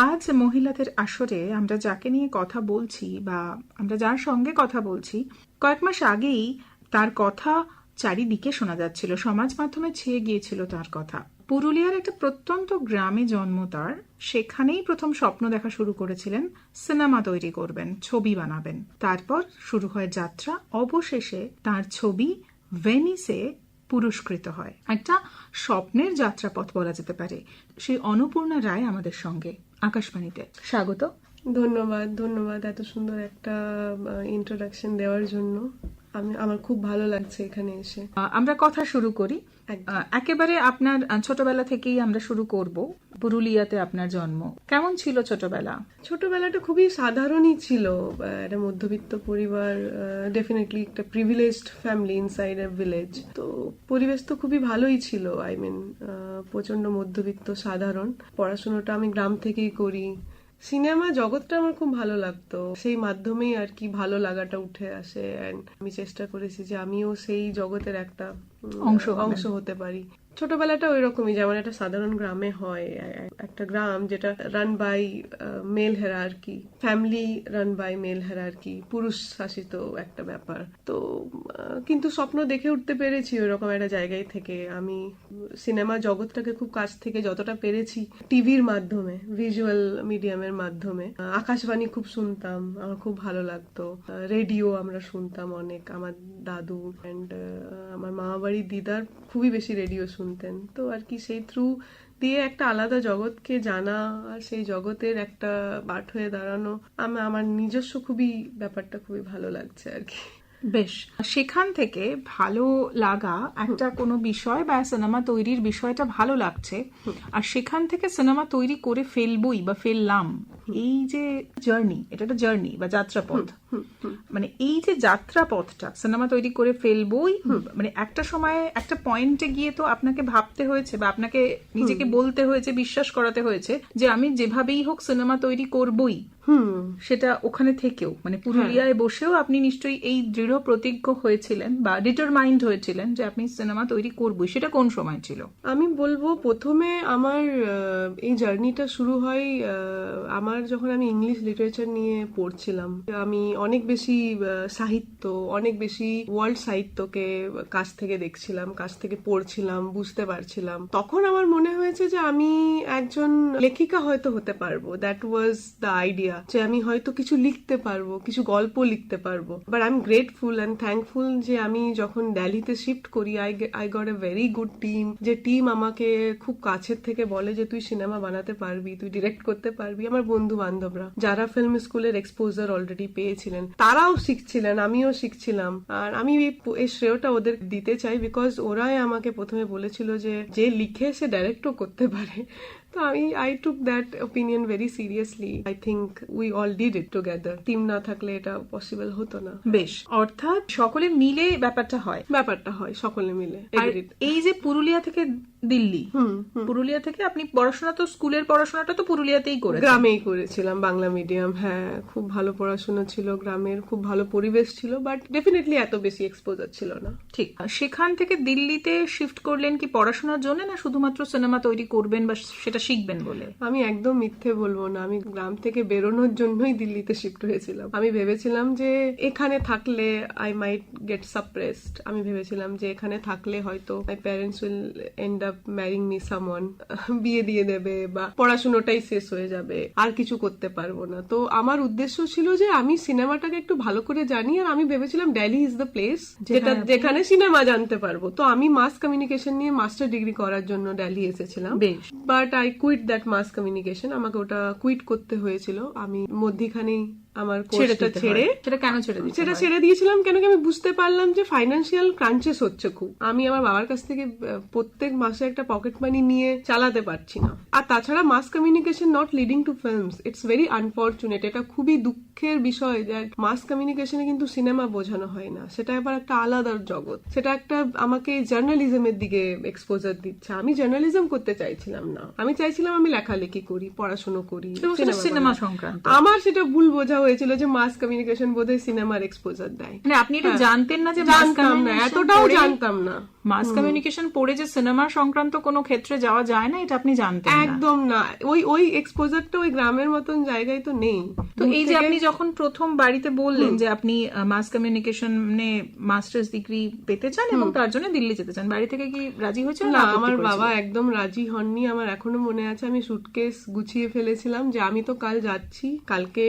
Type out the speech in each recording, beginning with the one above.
আজ মহিলাদের আসরে আমরা যাকে নিয়ে কথা বলছি বা আমরা যার সঙ্গে কথা বলছি, কয়েক মাস আগেই তার কথা চারিদিকে শোনা যাচ্ছিল, সমাজ মাধ্যমে ছেয়ে গিয়েছিল তার কথা। পুরুলিয়ার একটা প্রত্যন্ত গ্রামে জন্ম তার, সেখানেই প্রথম স্বপ্ন দেখা শুরু করেছিলেন সিনেমা তৈরি করবেন, ছবি বানাবেন। তারপর শুরু হয় যাত্রা, অবশেষে তার ছবি ভেনিসে পুরস্কৃত হয়। একটা স্বপ্নের যাত্রাপথ বলা যেতে পারে। সেই অন্নপূর্ণা রায় আমাদের সঙ্গে আকাশবাণীতে। স্বাগত। ধন্যবাদ এত সুন্দর একটা ইন্ট্রোডাকশন দেওয়ার জন্য। আমার খুব ভালো লাগছে এখানে এসে। আমরা কথা শুরু করি। একেবারে আপনার ছোটবেলা থেকেই আমরা শুরু করব। পুরুলিয়াতে আপনার জন্ম। কেমন ছিল ছোটবেলা? ছোটবেলাটা খুবই সাধারণই ছিল। একটা মধ্যবিত্ত পরিবার, ডেফিনেটলি একটা privileged family inside a village. তো পরিবেশ তো খুবই ভালোই ছিল। প্রচন্ড মধ্যবিত্ত, সাধারণ। পড়াশোনাটা আমি গ্রাম থেকেই করি। সিনেমা জগৎটা আমার খুব ভালো লাগতো, সেই মাধ্যমেই আর কি ভালো লাগাটা উঠে আসে। আমি চেষ্টা করেছি যে আমিও সেই জগতের একটা অংশ হতে পারি। ছোটবেলাটা ওই রকমই, যেমন একটা সাধারণ গ্রামে হয়। একটা গ্রাম যেটা run by male hierarchy, family run by male hierarchy, পুরুষ শাসিত একটা ব্যাপার। তো কিন্তু স্বপ্ন দেখে উঠতে পেরেছি ওই রকম একটা জায়গায় থেকে। আমি সিনেমা জগৎটাকে খুব কাছ থেকে যতটা পেরেছি, টিভির মাধ্যমে, ভিজুয়াল মিডিয়ামের মাধ্যমে। আকাশবাণী খুব শুনতাম, আমার খুব ভালো লাগতো। রেডিও আমরা শুনতাম অনেক, আমার দাদু অ্যান্ড আমার মামা বাড়ির দিদার খুবই বেশি রেডিও শুনতেন। তো আর কি সেই থ্রু দিয়ে একটা আলাদা জগৎকে জানা আর সেই জগতের একটা পার্ট হয়ে দাঁড়ানো, আমার নিজস্ব ব্যাপারটা খুবই ভালো লাগছে আর কি। বেশ, সেখান থেকে ভালো লাগা একটা কোনো বিষয় বা সিনেমা তৈরির বিষয়টা ভালো লাগছে, আর সেখান থেকে সিনেমা তৈরি করে ফেলবই বা ফেললাম, এই যে জার্নি, এটা একটা জার্নি বা যাত্রাপথ। মানে এই যে যাত্রাপথটা, সিনেমা তৈরি করে ফেলবই, মানে একটা সময় একটা পয়েন্টে গিয়ে তো আপনাকে ভাবতে হয়েছে বা আপনাকে নিজেকে বলতে হয়েছে, বিশ্বাস করাতে হয়েছে যে আমি যেভাবেই হোক সিনেমা তৈরি করবই। সেটা ওখানে থেকেও, মানে পুরুলিয়ায় বসেও আপনি নিশ্চয়ই এই দৃঢ় প্রতিজ্ঞ হয়েছিলেন বা ডিটারমাইন্ড হয়েছিলেন যে আপনি সিনেমা তৈরি করবই। সেটা কোন সময় ছিল? আমি বলবো প্রথমে আমার এই জার্নিটা শুরু হয় আমার যখন আমি ইংলিশ লিটারেচার নিয়ে পড়ছিলাম। আমি অনেক বেশি সাহিত্য, অনেক বেশি ওয়ার্ল্ড সাহিত্যকে কাছ থেকে দেখছিলাম, কাছ থেকে পড়ছিলাম, বুঝতে পারছিলাম। তখন আমার মনে হয়েছে যে আমি একজন লেখিকা হয়তো হতে পারবো। দ্যাট ওয়াজ দ্য আইডিয়া, যে আমি হয়তো কিছু লিখতে পারবো, কিছু গল্প লিখতে পারবো। But I am grateful and thankful যে আমি যখন দিল্লিতে শিফট করি, I got a very good team. যে টিম আমাকে খুব কাছের থেকে বলে যে তুই সিনেমা বানাতে পারবি, তুই ডিরেক্ট করতে পারবি। আমার বন্ধু বান্ধবরা যারা ফিল্ম স্কুলের এক্সপোজার অলরেডি পেয়েছিলেন, তারাও শিখছিলেন, আমিও শিখছিলাম। আর আমি এই শ্রেয়টা ওদের দিতে চাই, বিকজ ওরাই আমাকে প্রথমে বলেছিল যে লিখে সে ডাইরেক্টও করতে পারে। তো I took that opinion very seriously. I think we all did it together. Team না থাকলে এটা পসিবল হতো না। বেশ, অর্থাৎ সকলে মিলে ব্যাপারটা হয় সকলে মিলে। এই যে পুরুলিয়া থেকে দিল্লি, পুরুলিয়া থেকে আপনি পড়াশোনা, তো স্কুলের পড়াশোনাটা তো পুরুলিয়াতেই করে, গ্রামেই করেছিলাম, বাংলা মিডিয়াম। হ্যাঁ, খুব ভালো পড়াশোনা ছিল, গ্রামের খুব ভালো পরিবেশ ছিল, বাট ডেফিনেটলি এত বেশি এক্সপোজার ছিল না। ঠিক। সেখান থেকে দিল্লিতে শিফট করলেন কি পড়াশোনার জন্য, না শুধুমাত্র সিনেমা তৈরি করবেন বা সেটা শিখবেন বলে? আমি একদম মিথ্যে বলবো না, আমি গ্রাম থেকে বেরোনোর জন্যই দিল্লিতে শিফট হয়েছিলাম। আমি ভেবেছিলাম যে এখানে থাকলে আই মাইট গেট সাপ্রেসড। আমি ভেবেছিলাম যে এখানে থাকলে হয়তো my parents will end up ম্যারিং me someone, বিয়ে দিয়ে দেবে বা পড়াশোনাটাই শেষ হয়ে যাবে, আর কিছু করতে পারবো না। তো আমার উদ্দেশ্য ছিল যে আমি সিনেমাটাকে একটু ভালো করে জানি, আর আমি ভেবেছিলাম দিল্লি ইজ দ্য প্লেস যেখানে সিনেমা জানতে পারবো। তো আমি মাস কমিউনিকেশন নিয়ে মাস্টার ডিগ্রি করার জন্য দিল্লি এসেছিলাম। But I quit that mass communication. আমাকে ওটা কুইট করতে হয়েছিল। আমি মধ্যখানেই আমার কোর্সটা ছেড়ে দিয়েছিলাম। কেন কি আমি বুঝতে পারলাম যে ফাইন্যান্সিয়াল ক্রাঞ্চেস হচ্ছে খুব। আমি আমার বাবার কাছ থেকে প্রত্যেক মাসে একটা পকেট মানি নিয়ে চালাতে পারছি না। আর তাছাড়া mass communication not leading to films, it's very unfortunate. এটা খুবই দুঃখের বিষয় যে মাস কমিউনিকেশনে কিন্তু সিনেমা বোঝানো হয় না। সেটা এবার একটা আলাদা জগৎ। সেটা একটা আমাকে জার্নালিজমের দিকে এক্সপোজার দিচ্ছে। আমি জার্নালিজম করতে চাইছিলাম না, আমি চাইছিলাম আমি লেখালেখি করি, পড়াশোনা করি, সিনেমা সংক্রান্ত। আমার সেটা ভুল বোঝা হয়েছিল যে মাস কমিউনিকেশন বোধহয় সিনেমার এক্সপোজার দেয়। মানে আপনি এটা জানতেন না যে মাস জানতাম না, এতটাও জানতাম না। মাস কমিউনিকেশন পড়ে যে সিনেমা সংক্রান্ত কোনো ক্ষেত্রে যাওয়া যায় না, এটা আপনি জানতেন না? একদম না। ওই এক্সপোজারটা ওই গ্রামের মতন জায়গায় তো নেই। তো এই যে আপনি যখন প্রথম বাড়িতে বললেন যে আপনি মাস কমিউনিকেশনে মাস্টার্স ডিগ্রি পেতে চান এবং তার জন্য দিল্লি যেতে চান, বাড়ি থেকে কি রাজি হয়েছিল? না, আমার বাবা একদম রাজি হননি। আমার এখনো মনে আছে আমি সুটকেস গুছিয়ে ফেলেছিলাম যে আমি তো কাল যাচ্ছি, কালকে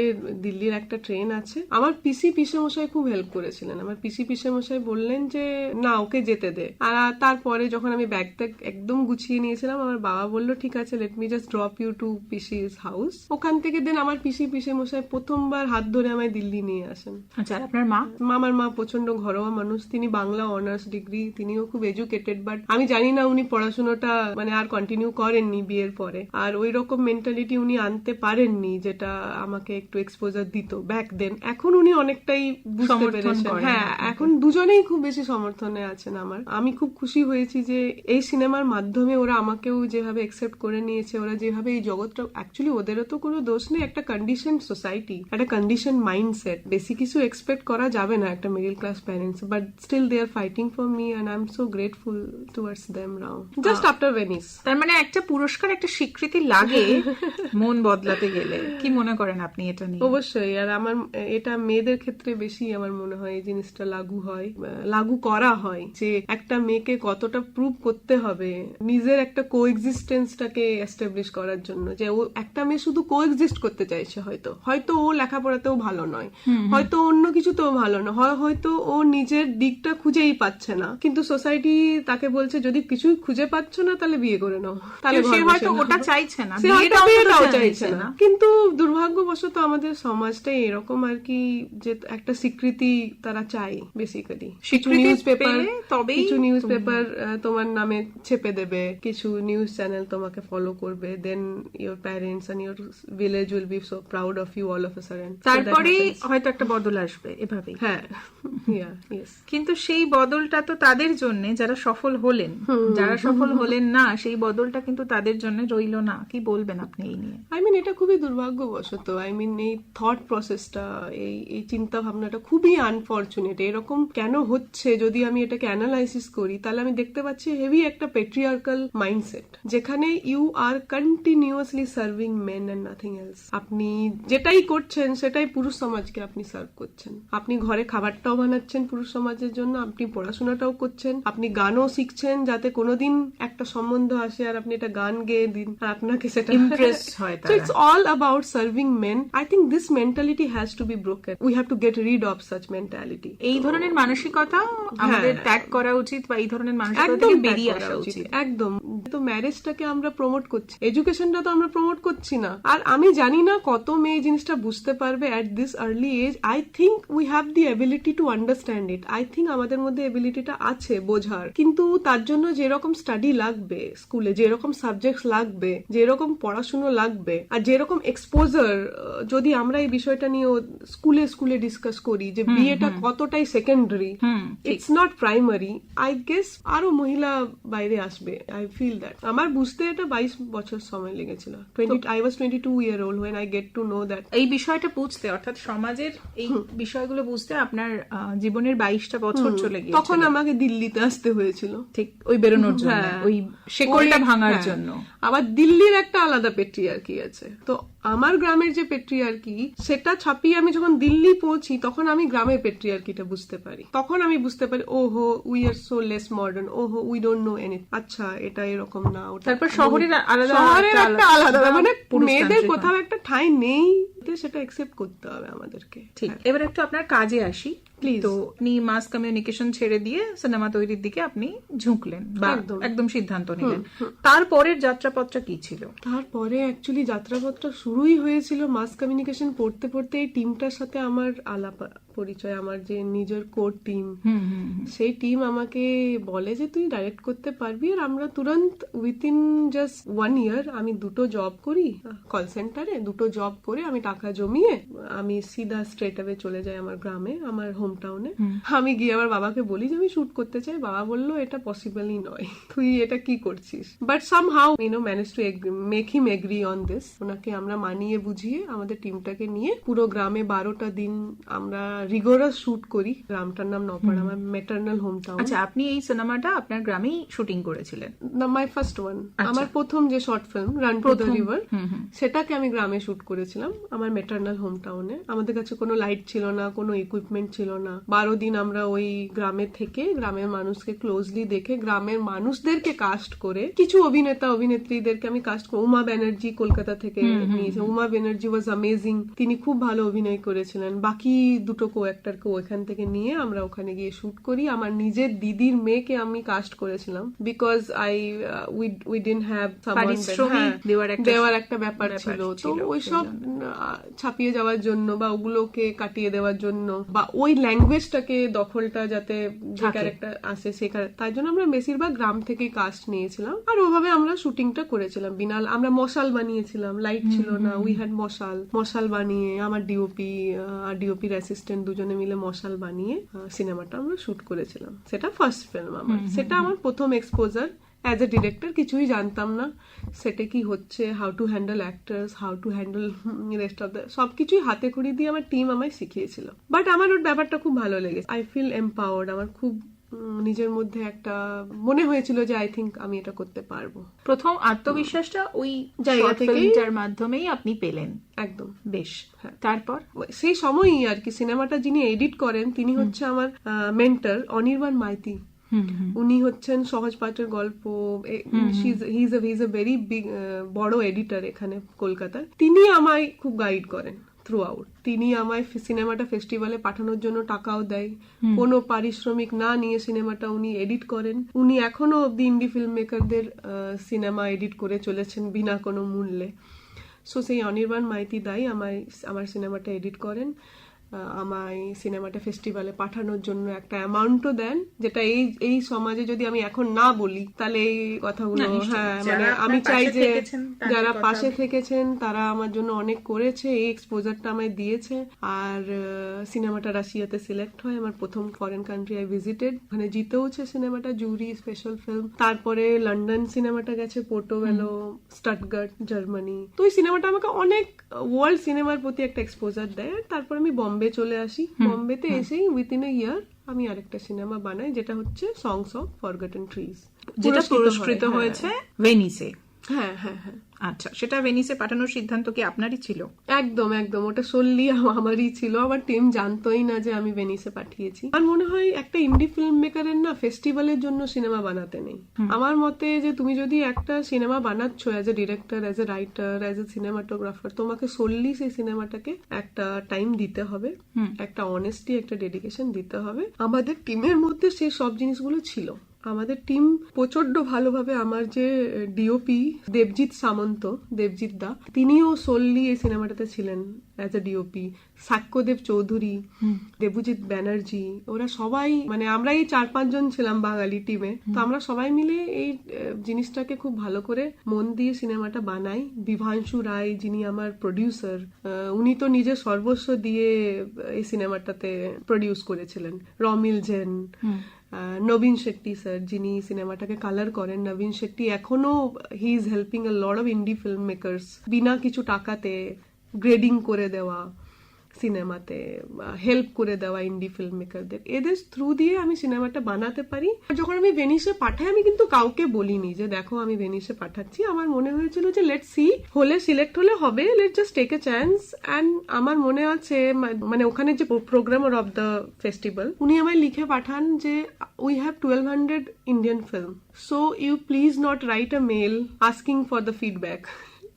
দিল্লির একটা ট্রেন আছে। আমার পিসেমশাই খুব হেল্প করেছিলেন। আমার পিসেমশাই বললেন যে না, ওকে যেতে দে। আর তারপরে যখন আমি ব্যাগ ট্যাগ একদম গুছিয়ে নিয়েছিলাম, আমার বাবা বললো ঠিক আছে, let me just drop you to পিসি's হাউস। ওখান থেকে দেন আমার পিসেমশাই প্রথমবার হাত ধরে আমায় দিল্লি নিয়ে আসেন। আচ্ছা, আর আপনার মা? আমার মা প্রচন্ড ঘরোয়া মানুষ। তিনি বাংলা অনার্স ডিগ্রি, তিনিও খুব এডুকেটেড, বাট আমি জানি না উনি পড়াশোনাটা মানে আর কন্টিনিউ করেননি বিয়ের পরে। আর ওই রকম মেন্টালিটি উনি আনতে পারেননি যেটা আমাকে একটু এক্সপোজার দিত ব্যাক দেন। এখন উনি অনেকটাই বুঝতে পেরেছেন। হ্যাঁ, এখন দুজনেই খুব বেশি সমর্থনে আছেন আমার। আমি খুব খুশি হয়েছি যে এই সিনেমার মাধ্যমে ওরা আমাকেও যেভাবে একসেপ্ট করে নিয়েছে, ওরা যেভাবে এই জগৎটা, অ্যাকচুয়ালি ওদেরও তো কোনো দোষ নেই, একটা কন্ডিশন সোসাইটি, একটা কন্ডিশন মাইন্ডসেট, বেশি কিছু এক্সপেক্ট করা যাবে না একটা middle class parents, but still they are fighting for me and I am so grateful towards them now, just after Venice. তার মানে একটা পুরস্কার, একটা স্বীকৃতি লাগে মন বদলাতে গেলে। কি মনে করেন আপনি এটা নিয়ে? অবশ্যই। আর আমার এটা মেয়েদের ক্ষেত্রে বেশি আমার মনে হয় এই জিনিসটা লাগু করা হয়, যে একটা মেয়েকে কতটা প্রুভ করতে হবে নিজের একটা কোএক্সিস্টেন্সটাকে এস্টাবলিশ করার জন্য, যে ও একটা মেয়ে শুধু কোএক্সিস্ট করতে চাইছে, হয়তো ও লেখাপড়াতেও ভালো নয়, হয়তো অন্য কিছুতেও ভালো নয়, হয়তো ও নিজের দিকটা খুঁজেই পাচ্ছে না, কিন্তু সোসাইটি তাকে বলছে যদি কিছুই খুঁজে পাচ্ছ না তাহলে বিয়ে করে নাও, তাহলে সে হয়তো ওটা চাইছে না, সে হয়তো বিয়েটাও চাইছে না। কিন্তু দুর্ভাগ্যবশত আমাদের সমাজটাই এরকম আর কি, যে একটা স্বীকৃতি তারা চায় বেসিক্যালি। কিছু নিউজ পেপার তোমার নামে ছেপে দেবে, কিছু নিউজ চ্যানেল তোমাকে ফলো করবে, then your parents and your village will be so proud of you all of a sudden. তারপরে হয়তো একটা বদল আসবে এভাবেই। হ্যাঁ, কিন্তু সেই বদলটা তো তাদের জন্য যারা সফল হলেন, যারা সফল হলেন না সেই বদলটা কিন্তু তাদের জন্য রইল না। কি বলবেন আপনি এই নিয়ে? এটা খুবই দুর্ভাগ্যবশত। এই থট প্রসেসটা, এই চিন্তা ভাবনাটা খুবই আনফরচুনেট। এরকম কেন হচ্ছে যদি আমি এটাকে অ্যানালাইসিস করি, তাহলে আমি দেখতে পাচ্ছি হেভি একটা পেট্রিয়ার্কাল মাইন্ডসেট, যেখানে you are continuously serving men and nothing else. আপনি যেটাই করছেন সেটাই পুরুষ সমাজকে আপনি সার্ভ করছেন। আপনি ঘরে খাবারটাও বানাচ্ছেন পুরুষ সমাজের জন্য, আপনি পড়াশোনাটাও করছেন, আপনি গানও শিখছেন যাতে কোনোদিন একটা সম্বন্ধ আসে আর আপনি এটা গান গেয়ে দিন আর আপনাকে সেটা ইমপ্রেস হয়। So it's all about serving men. I think this mentality has to be broken. We have to get rid of such mentality. এই ধরনের মানসিকতা আমাদের ত্যাগ করা উচিত, বা এই ধরনের মানসিকতা থেকে বেরিয়ে আসা উচিত। একদম। তো ম্যারেজটাকে আমরা প্রমোট করছি, এডুকেশনটা তো আমরা প্রমোট করছি না। আর আমি জানি না কত মেয়ে জিনিসটা বুঝতে পারবে at this early age. I think we have the ability to understand it. I think আমাদের মধ্যে এবিলিটিটা আছে বোঝার, কিন্তু তার জন্য যেরকম স্টাডি লাগবে স্কুলে, যেরকম সাবজেক্টস লাগবে, যেরকম পড়াশোনা লাগবে, আর যেরকম এক্সপোজার, যদি আমরা এই বিষয়টা নিয়ে স্কুলে ডিসকাস করি যে বিয়েটা কতটাই secondary, it's not primary, I guess আরো মহিলা বাইরে আসবে। I feel that. আমার বুঝতে এটা 22 বছর সময় লেগেছিল। I was 22 year old when I get to know that. এই বিষয়টা বুঝতে, অর্থাৎ সমাজের এই বিষয়গুলো বুঝতে আপনার জীবনের 22টা বছর চলে গিয়েছিল। তখন আমাকে দিল্লিতে আসতে হয়েছিল, ঠিক ওই বেরোনোর জন্য, ওই শেকলটা ভাঙার জন্য। আবার দিল্লির একটা আলাদা পেট্রিয়ার্কি আছে। তো আমার গ্রামের যে পেট্রিয়ার্কি, সেটা ছাপিয়ে আমি যখন দিল্লি পৌঁছি তখন আমি গ্রামের পেট্রিয়ার্কিটা বুঝতে পারি। তখন আমি বুঝতে পারি, ওহো we are so less modern, ওহো উই ডোন্ট নো এনি, আচ্ছা এটা এরকম না। তারপর শহরের একটা আলাদা, মানে মেয়েদের কোথাও একটা ঠাঁই নেই, সেটা একসেপ্ট করতে হবে আমাদেরকে। ঠিক। এবার একটু আপনার কাজে আসি প্লিজ। তো আপনি মাস কমিউনিকেশন ছেড়ে দিয়ে সিনেমা তৈরির দিকে আপনি ঝুঁকলেন, বা একদম সিদ্ধান্ত নিলেন। তারপরের যাত্রাপথটা কি ছিল? তারপরে অ্যাকচুয়ালি যাত্রাপথটা শুরুই হয়েছিল মাস কমিউনিকেশন পড়তে পড়তে এই টিমটার সাথে আমার আলাপ পরিচয়। আমার যে নিজের কোর টিম, সেই টিম আমাকে বলে যে তুই ডাইরেক্ট করতে পারবি। আর আমরা তুরন্ত উইথিন জাস্ট 1 year আমি 2টো জব করি কল সেন্টারে, 2টো জব করে আমি টাকা জমিয়ে আমি সিধা স্ট্রেট অ্যাওয়ে চলে যাই আমার গ্রামে, আমার হোম হোম টাউনে। আমি গিয়ে আমার বাবাকে বলি যে আমি শুট করতে চাই, বাবা বললো এটা পসিবলই নয়, তুই এটা কি করছিস, but somehow manage to make him agri on this. ওনাকে আমরা মানিয়ে বুঝিয়ে আমাদের টিমটাকে নিয়ে পুরো গ্রামে 12টা দিন আমরা রিগোরাস শুট করি। গ্রামটার নাম নপাড়া, আমার ম্যাটার্নাল হোম টাউন। আচ্ছা, আপনি এই সিনেমাটা আপনার গ্রামেই শুটিং করেছিলেন? মাই ফার্স্ট ওয়ান, আমার প্রথম যে short film run to the river, সেটাকে আমি গ্রামে শুট করেছিলাম আমার ম্যাটার্নাল হোম টাউনে। আমাদের কাছে কোনো লাইট ছিল না, কোনো ইকুইপমেন্ট ছিল না। 12 দিন আমরা ওই গ্রামে থেকে গ্রামের মানুষকে ক্লোজলি দেখে গ্রামের মানুষদেরকে কাস্ট করে, কিছু অভিনেতা অভিনেত্রীদেরকে আমি কাস্ট করি। উমা ব্যানার্জি কলকাতা থেকে নিয়েছে। উমা ব্যানার্জি ওয়াজ অ্যামেজিং, তিনি খুব ভালো অভিনয় করেছিলেন। বাকি দুটো কো অ্যাক্টরকে ওখান থেকে নিয়ে আমরা ওখানে গিয়ে শুট করি। আমার নিজের দিদির মেয়েকে আমি কাস্ট করেছিলাম, বিকজ উই ডিডন্ট হ্যাভ দেওয়ার একটা ব্যাপার ছিল। তো ওইসব ছাপিয়ে যাওয়ার জন্য বা ওগুলোকে কাটিয়ে দেওয়ার জন্য বা ওই ল্যাঙ্গুয়েজটাকে দখলটা যাতে যে ক্যারেক্টার আসে তার জন্য আমরা বেশিরভাগ গ্রাম থেকেই কাস্ট নিয়েছিলাম। আর ওভাবে আমরা শুটিংটা করেছিলাম। বিনাল আমরা মশাল বানিয়েছিলাম, লাইট ছিল না, উই হ্যাড মশাল বানিয়ে আমার ডিওপি আর ডিওপির অ্যাসিস্ট্যান্ট দুজনে মিলে মশাল বানিয়ে সিনেমাটা আমরা শুট করেছিলাম। সেটা ফার্স্ট ফিল্ম আমার, সেটা আমার প্রথম এক্সপোজার অ্যাজ এ ডিরেক্টর। কিছুই জানতাম না সেটা কি হচ্ছে, how to handle actors, how to handle rest of the সবকিছুই হাতে খড়ি দিয়ে আমার টিম আমায় শিখিয়েছিল। বাট আমার ওর ব্যাপারটা খুব ভালো লেগেছে। I feel empowered. আমার খুব নিজের মধ্যে একটা মনে হয়েছিল যে আই থিঙ্ক আমি এটা করতে পারবো। প্রথম আত্মবিশ্বাসটা ওই জায়গা থেকেই মাধ্যমেই আপনি পেলেন। একদম। বেশ, তারপর সেই সময়ই আর কি সিনেমাটা যিনি এডিট করেন তিনি হচ্ছে আমার মেন্টর অনির্বাণ মাইতি। উনি হচ্ছেন সহজ পাঠের গল্প, he is a very big বড় এডিটর এখানে কলকাতার। তিনি আমায় খুব গাইড করেন থ্রু আউট। তিনি আমায় সিনেমাটা ফেস্টিভ্যালে পাঠানোর জন্য টাকাও দেয়, কোনো পারিশ্রমিক না নিয়ে সিনেমাটা উনি এডিট করেন। উনি এখনো অব্দি ইন্ডি ফিল্ম মেকারদের সিনেমা এডিট করে চলেছেন বিনা কোনো মূল্যে। সো সেই অনির্বাণ মাইতি দাই আমার সিনেমাটা এডিট করেন, আমায় সিনেমাটা ফেস্টিভ্যালে পাঠানোর জন্য একটা অ্যামাউন্টও দেন, যেটা এই সমাজে যদি আমি এখন না বলি তাহলে এই কথাগুলো, হ্যাঁ মানে আমি চাই যে যারা পাশে থেকেছেন তারা আমার জন্য অনেক করেছে, এই এক্সপোজারটা আমায় দিয়েছে। আর সিনেমাটা রাশিয়াতে সিলেক্ট হয়, আমার প্রথম ফরেন কান্ট্রি আই ভিজিটেড, ওখানে জিতেওছে সিনেমাটা জুরি স্পেশাল ফিল্ম। তারপরে লন্ডন সিনেমাটা গেছে, পোর্টোভেলো, স্টাটগার্ট, জার্মানি। তো এই সিনেমাটা আমাকে অনেক ওয়ার্ল্ড সিনেমার প্রতি একটা এক্সপোজার দেয়। তারপর আমি বম্বে চলে আসি। বম্বেতে এসেই উইথিন এ ইয়ার আমি আরেকটা সিনেমা বানাই, যেটা হচ্ছে সংস অফ ফরগটেন ট্রিজ, যেটা পুরস্কৃত হয়েছে ভেনিসে। হ্যাঁ হ্যাঁ হ্যাঁ। আচ্ছা, সেটা ভেনিসে পাঠানোর সিদ্ধান্ত কি আপনারই ছিল? একদম একদম, ওটা solely আমারই ছিল। আমার টিম জানতোই না যে আমি ভেনিসে পাঠিয়েছি। আমার মনে হয় একটা ইন্ডি ফিল্ম মেকারের না ফেস্টিভ্যালের জন্য সিনেমা বানাতে নেই। আমার মতে যে তুমি যদি একটা সিনেমা বানাচ্ছ as a director, as a writer, as a cinematographer, তোমাকে solely সেই সিনেমাটাকে একটা টাইম দিতে হবে, একটা অনেস্টি, একটা ডেডিকেশন দিতে হবে। আমাদের টিমের মধ্যে সেই সব জিনিসগুলো ছিল। আমাদের টিম প্রচন্ড ভালোভাবে, আমার যে ডিওপি দেবজিৎ সামন্ত, দেবজিৎ দা, তিনিও সোললি এই সিনেমাটাতে ছিলেন as a DOP. Sakshyadeb Chowdhury, Debjit Banerjee, ওরা সবাই, মানে আমরা এই 4-5 জন ছিলাম বাঙালি টিমে। তো আমরা সবাই মিলে এই জিনিসটাকে খুব ভালো করে মন দিয়ে সিনেমাটা বানাই। বিভাংশু রায়, যিনি আমার প্রডিউসার, উনি তো নিজের সর্বস্ব দিয়ে এই সিনেমাটাতে প্রডিউস করেছিলেন। রমিল জেন, নবীন শেট্টি স্যার, যিনি সিনেমাটাকে কালার করেন। নবীন শেট্টি এখনো he is helping a lot of indie film makers, বিনা কিছু টাকাতে গ্রেডিং করে দেওয়া সিনেমাতে, হেল্প করে দেওয়া ইন্ডি ফিল্ম মেকারদের। এদের থ্রু দিয়ে আমি সিনেমাটা বানাতে পারি। যখন আমি ভেনিসে পাঠাই, আমি কিন্তু কাউকে বলিনি যে দেখো আমি ভেনিসে পাঠাচ্ছি। আমার মনে হয়েছিল যে লেটস সি, হলে সিলেক্ট হলে হবে, let's just take a chance. And আমার মনে আছে, মানে ওখানে যে প্রোগ্রামার অফ দ্য ফেস্টিভ্যাল, উনি আমায় লিখে পাঠান যে we have 1200 Indian film, so you please not write a mail asking for the feedback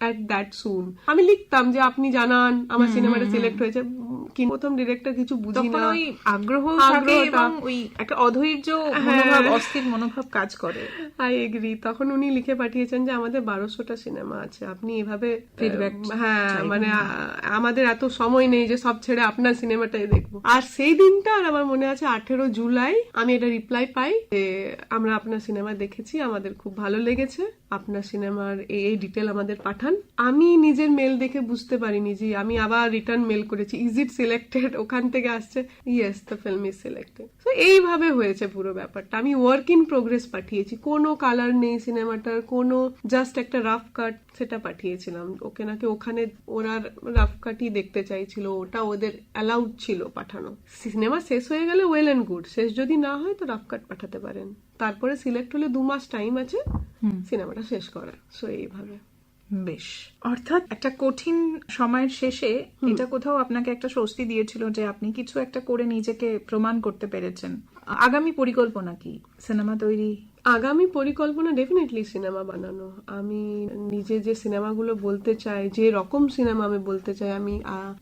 at that soon. আমি লিখতাম যে আপনি জানান আমার সিনেমাটা সিলেক্ট হয়েছে। প্রথম ডিরেক্টর কিছু বুঝি না, ওই আগ্রহ থাকে এবং ওই একটা অধৈর্য মনোভাব, অস্থির মনোভাব কাজ করে। I agree. তখন উনি লিখে পাঠিয়েছেন যে আমাদের 1200টা সিনেমা আছে, আপনি এভাবে ফিডব্যাক, হ্যাঁ মানে আমাদের এত সময় নেই যে সব ছেড়ে আপনার সিনেমাটাই দেখবো। আর সেই দিনটা, আর আমার মনে আছে 18 জুলাই আমি এটা রিপ্লাই পাই যে আমরা আপনার সিনেমা দেখেছি, আমাদের খুব ভালো লেগেছে, আপনার সিনেমার এই ডিটেল আমাদের পাঠান। আমি নিজের মেল দেখে বুঝতে পারিনি যে আমি আবার রিটার্ন মেল করেছি, ইজ ইট সিলেক্টেড, ওখান থেকে আসছে yes the film is selected. তো এইভাবে হয়েছে পুরো ব্যাপারটা। আমি ওয়ার্ক ইন প্রোগ্রেস পাঠিয়েছি, কোনো কালার নেই সিনেমাটার, কোনো জাস্ট একটা রাফ কাট সেটা পাঠিয়েছিলাম ওকে, নাকি ওখানে ওরা রাফ কাটই দেখতে চাইছিল, ওটা ওদের অ্যালাউড ছিল পাঠানো। সিনেমা শেষ হয়ে গেলে ওয়েল অ্যান্ড গুড, শেষ যদি না হয় তো রাফ কাট পাঠাতে পারেন, তারপরে সিলেক্ট হলে 2 মাস টাইম আছে সিনেমাটা শেষ করার। সো এইভাবে। বেশ, অর্থাৎ একটা কঠিন সময়ের শেষে এটা কোথাও আপনাকে একটা স্বস্তি দিয়েছিল যে আপনি কিছু একটা করে নিজেকে প্রমাণ করতে পেরেছেন। আগামী পরিকল্পনা কি? সিনেমা তৈরি? আগামী পরিকল্পনা ডেফিনেটলি সিনেমা বানানো। আমি নিজে যে সিনেমাগুলো বলতে চাই, যে রকম সিনেমা আমি বলতে চাই, আমি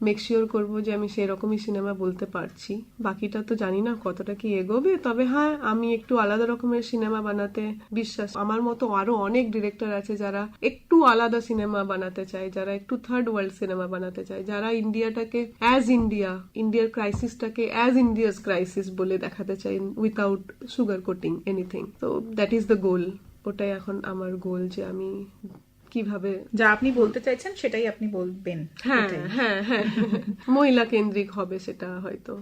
মেক শিওর করবো যে আমি সেই রকমই সিনেমা বলতে পারছি। বাকিটা তো জানি না কতটা কি এগোবে, তবে হ্যাঁ আমি একটু আলাদা রকমের সিনেমা বানাতে বিশ্বাস। আমার মতো আরো অনেক ডিরেক্টর আছে যারা একটু আলাদা সিনেমা বানাতে চায়, যারা একটু থার্ড ওয়ার্ল্ড সিনেমা বানাতে চায়, যারা ইন্ডিয়াটাকে অ্যাজ ইন্ডিয়ার ক্রাইসিসটাকে অ্যাজ ইন্ডিয়াস ক্রাইসিস বলে দেখাতে চাই, উইথাউট সুগার কোটিং এনিথিং। তো দ্যাট ইজ দ্য গোল। ওটাই এখন আমার গোল, যে আমি কিভাবে যা আপনি বলতে চাইছেন সেটাই আপনি বলবেন। হ্যাঁ হ্যাঁ হ্যাঁ মহিলা কেন্দ্রিক হবে সেটা হয়তো।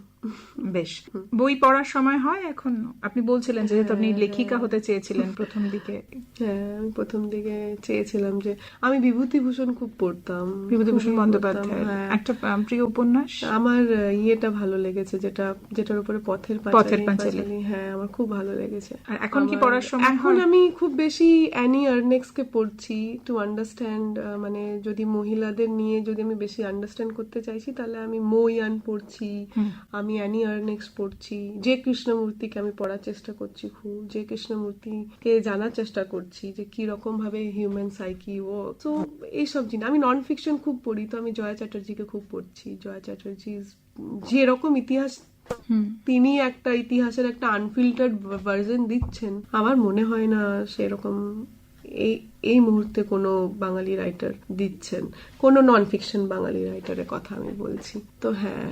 বেশ, বই পড়ার সময় হয় এখন? আপনি বলছিলেন যেহেতু আপনি লেখিকা হতে চেয়েছিলেন প্রথম দিকে। হ্যাঁ, আমি প্রথম দিকে চেয়েছিলাম যে আমি বিভূতিভূষণ খুব পড়তাম, বিভূতিভূষণ খুবই বন্দ্যোপাধ্যায় পড়তাম, হ্যাঁ। একটা প্রিয় উপন্যাস। আমার ইয়েটা ভালো লেগেছে, যেটার উপরে পথের পাঁচালী, হ্যাঁ আমার খুব ভালো লেগেছে। আর এখন কি পড়ার সময়? এখন আমি খুব বেশি অ্যানি আর্নেক্স কে পড়ছি টু আন্ডারস্ট্যান্ড, মানে যদি মহিলাদের নিয়ে যদি আমি বেশি আন্ডারস্ট্যান্ড করতে চাইছি তাহলে আমি মো ইয়ান পড়ছি, আমি অ্যানি আর্নেক্স পড়ছি, যে কৃষ্ণমূর্তিকে আমি পড়ার চেষ্টা করছি, খুব যে কৃষ্ণমূর্তিকে জানার চেষ্টা করছি যে কি রকম ভাবে হিউম্যান সাইকি ও। তো এইসব জিনিস আমি নন ফিকশন খুব পড়ি, তো আমি জয়া চ্যাটার্জিকে খুব পড়ছি। জয়া চ্যাটার্জি যেরকম ইতিহাস, তিনি একটা ইতিহাসের একটা আনফিল্টার্ড ভার্জন দিচ্ছেন, আমার মনে হয় না সেরকম এই মুহূর্তে কোনো বাঙালি রাইটার দিচ্ছেন, কোনো নন ফিকশন বাঙালি রাইটারের কথা আমি বলছি। তো হ্যাঁ,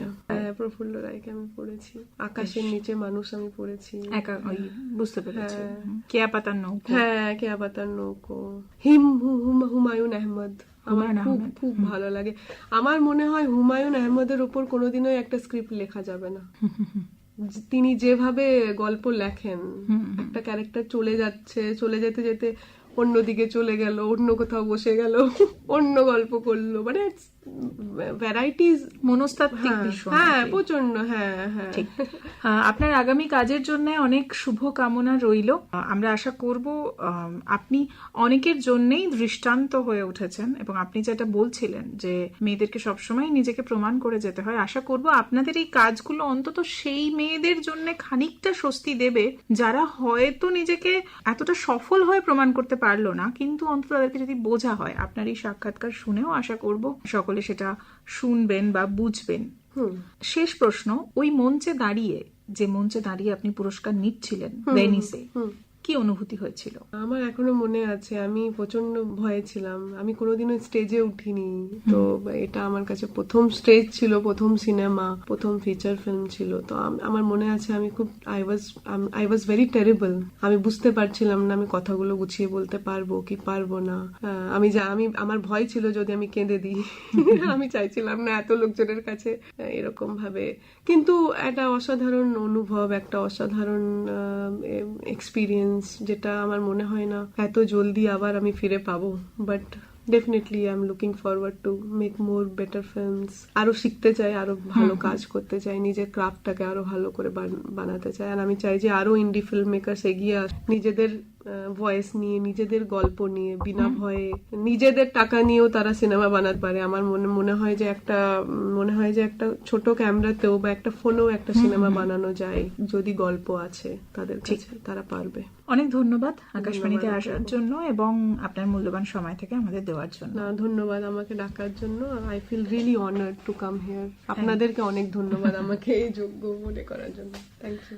প্রফুল্ল রায়কে আমি পড়েছি, আকাশের নিচে মানুষ আমি পড়েছি, বুঝতে পেরেছি, কেয়া পাতার নৌকো, হ্যাঁ কেয়া পাতার নৌকো, হুমায়ুন আহমদ আমার খুব খুব ভালো লাগে। আমার মনে হয় হুমায়ুন আহমদের উপর কোনোদিনও একটা স্ক্রিপ্ট লেখা যাবে না। তিনি যেভাবে গল্প লেখেন, একটা ক্যারেক্টার চলে যেতে যেতে অন্যদিকে চলে গেল, অন্য কোথাও বসে গেল, অন্য গল্প করলো, মানে ভ্যারাইটিস, মনস্তাত্ত্বিক ভীষণ। হ্যাঁ প্রচন্ড। হ্যাঁ হ্যাঁ, আপনার আগামী কাজের জন্য অনেক শুভ কামনা রইল। আমরা আশা করব আপনি অনেকের জন্যই দৃষ্টান্ত হয়ে উঠেছেন, এবং আপনি যেটা বলছিলেন যে মেয়েদেরকে সবসময় নিজেকে প্রমাণ করে যেতে হয়, আশা করব আপনাদের এই কাজগুলো অন্তত সেই মেয়েদের জন্য খানিকটা স্বস্তি দেবে যারা হয়তো নিজেকে এতটা সফল হয়ে প্রমাণ করতে পারলো না, কিন্তু অন্তত তাদেরকে যদি বোঝা হয়। আপনার এই সাক্ষাৎকার শুনেও আশা করব সকলে সেটা শুনবেন বা বুঝবেন। শেষ প্রশ্ন, ওই মঞ্চে দাঁড়িয়ে আপনি পুরস্কার নিচ্ছিলেন ভেনিসে, কি অনুভূতি হয়েছিল? আমার এখনো মনে আছে, আমি প্রচন্ড ভয়ে ছিলাম, আমি কোনোদিনও স্টেজে উঠিনি, তো এটা আমার কাছে প্রথম স্টেজ ছিল, প্রথম সিনেমা, প্রথম ফিচার ফিল্ম ছিল। তো আমার মনে আছে আমি খুব আই ওয়াজ ভেরি টেরিবল। আমি বুঝতে পারছিলাম না আমি কথাগুলো গুছিয়ে বলতে পারবো কি পারবো না। আমার ভয় ছিল যদি আমি কেঁদে দিই। আমি চাইছিলাম না এত লোকজনের কাছে এরকম ভাবে, কিন্তু একটা অসাধারণ অনুভব, একটা অসাধারণ এক্সপিরিয়েন্স, যেটা আমার মনে হয় না এত জলদি আবার আমি ফিরে পাবো। But definitely I am looking forward to make more better films. আরো শিখতে চাই, আরো ভালো কাজ করতে চাই, নিজের ক্রাফটটাকে আরো ভালো করে বানাতে চাই। আর আমি চাই যে আরো ইন্ডি ফিল্ম মেকার্স এগিয়ে নিজেদের ভয়েস নিয়ে, নিজেদের গল্প নিয়ে, বিনা ভয়ে নিজেদের টাকা নিয়েও তারা সিনেমা বানাতে পারে। আমার মনে হয় যে একটা ছোট ক্যামেরাতেও বা একটা ফোনেও একটা সিনেমা বানানো যায়, যদি গল্প আছে তাদের কাছে, তারা পারবে। অনেক ধন্যবাদ আকাশবাণীতে আসার জন্য এবং আপনার মূল্যবান সময় থেকে আমাদের দেওয়ার জন্য। ধন্যবাদ আমাকে ডাকার জন্য। I feel really honoured to come here. আপনাদেরকে অনেক ধন্যবাদ আমাকে এই যোগ্য মনে করার জন্য। Thank you.